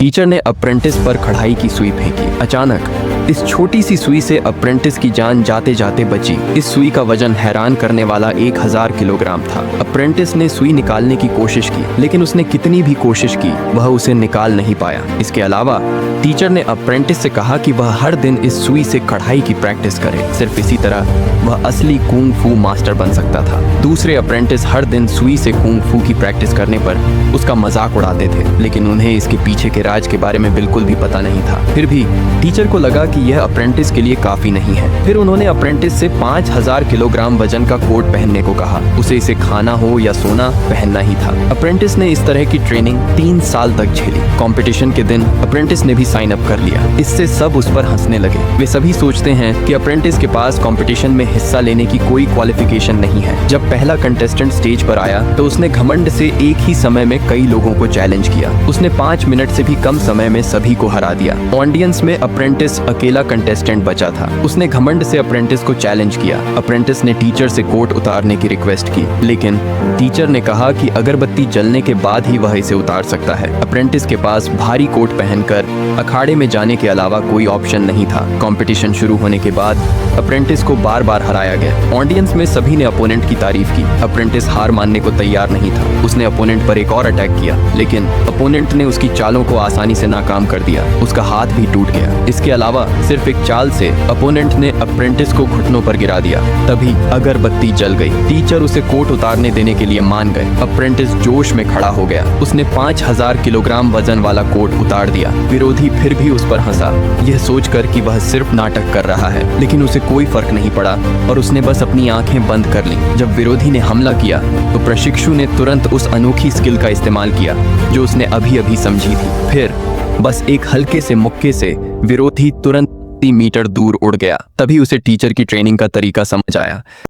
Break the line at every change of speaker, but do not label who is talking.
Teacher ने apprentice पर कढ़ाई की सुई फेंकी। अचानक इस छोटी सी सुई से अप्रेंटिस की जान जाते जाते बची। इस सुई का वजन हैरान करने वाला 1000 किलोग्राम था। अप्रेंटिस ने सुई निकालने की कोशिश की, लेकिन उसने कितनी भी कोशिश की वह उसे निकाल नहीं पाया। इसके अलावा टीचर ने अप्रेंटिस से कहा कि वह हर दिन इस सुई से कढ़ाई की प्रैक्टिस करे। सिर्फ इसी तरह वह असली कुंग फू मास्टर बन सकता था। दूसरे अप्रेंटिस हर दिन सुई से कुंग फू की प्रैक्टिस करने पर उसका मजाक उड़ाते थे, लेकिन उन्हें इसके पीछे के राज के बारे में बिल्कुल भी पता नहीं था। फिर भी टीचर को लगा कि यह अप्रेंटिस के लिए काफी नहीं है। फिर उन्होंने अप्रेंटिस से 5000 किलोग्राम वजन का कोट पहनने को कहा। उसे इसे खाना हो या सोना पहनना ही था। अप्रेंटिस ने इस तरह की ट्रेनिंग 3 साल तक झेली। कंपटीशन के दिन अप्रेंटिस ने भी साइन अप कर लिया। इससे सब उस पर हंसने लगे। वे सभी सोचते हैं कि अप्रेंटिस के पास कंपटीशन में हिस्सा लेने की कोई क्वालिफिकेशन नहीं है। जब पहला कंटेस्टेंट स्टेज पर आया तो उसने घमंड से एक ही समय में कई लोगों को चैलेंज किया। उसने 5 मिनट से भी कम समय में सभी को हरा दिया। ऑडियंस में अप्रेंटिस अकेला कंटेस्टेंट बचा था। उसने घमंड से अप्रेंटिस को चैलेंज किया। अप्रेंटिस ने टीचर से कोट उतारने की रिक्वेस्ट की, लेकिन टीचर ने कहा कि अगरबत्ती जलने के बाद ही वह इसे उतार सकता है। अप्रेंटिस के पास भारी कोट पहनकर अखाड़े में जाने के अलावा कोई ऑप्शन नहीं था। कंपटीशन शुरू होने के बाद अप्रेंटिस को बार बार हराया गया। ऑडियंस में सभी ने अपोनेंट की तारीफ की। अप्रेंटिस हार मानने को तैयार नहीं था। उसने अपोनेंट पर एक और अटैक किया, लेकिन अपोनेंट ने उसकी चालों को आसानी से नाकाम कर दिया। उसका हाथ भी टूट गया। इसके अलावा सिर्फ एक चाल से अपोनेंट ने अप्रेंटिस को घुटनों पर गिरा दिया। तभी अगरबत्ती जल गई। टीचर उसे कोट उतारने देने के लिए मान गए। अप्रेंटिस जोश में खड़ा हो गया। उसने 5000 किलोग्राम वजन वाला कोट उतार दिया। विरोधी फिर भी उस पर हंसा, यह सोचकर कि वह सिर्फ नाटक कर रहा है, लेकिन उसे कोई फर्क नहीं पड़ा और उसने बस अपनी आंखें बंद कर लीं। जब विरोधी ने हमला किया तो प्रशिक्षु ने तुरंत उस अनोखी स्किल का इस्तेमाल किया जो उसने अभी अभी समझी थी। फिर बस एक हल्के से मुक्के से विरोधी तुरंत 30 मीटर दूर उड़ गया। तभी उसे टीचर की ट्रेनिंग का तरीका समझ आया।